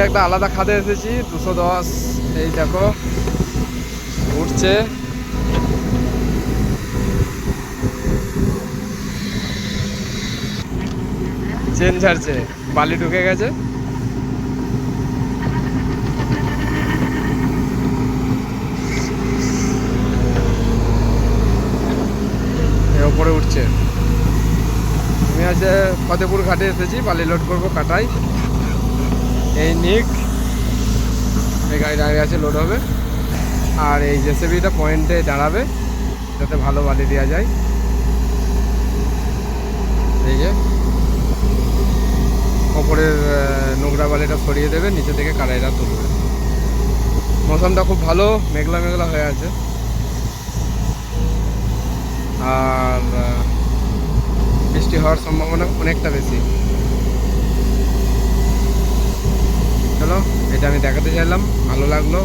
একটা আলাদা খাদে এসেছি 210। এই দেখো উঠছে, চেন ঝাড়ছে, বালি ঢুকে গেছে। ওপরে উঠছে। আমি আজ ফতেপুর ঘাটে এসেছি, বালি লোড করবো কাটাই। এই নিক এই গাড়ি দাঁড়িয়ে আছে, লোড হবে। আর এই জেসিবিটা পয়েন্টে দাঁড়াবে যাতে ভালো বালি দেওয়া যায়। এই যে ওপরের নোংরা বালিটা সরিয়ে দেবে, নিচে থেকে কাটাইটা তুলবে। মৌসুমটা খুব ভালো, মেঘলা মেঘলা হয়ে আছে। আর বৃষ্টি হওয়ার সম্ভাবনা অনেকটা বেশি। চলো, এটা আমি দেখাতে চাইলাম, ভালো লাগলো।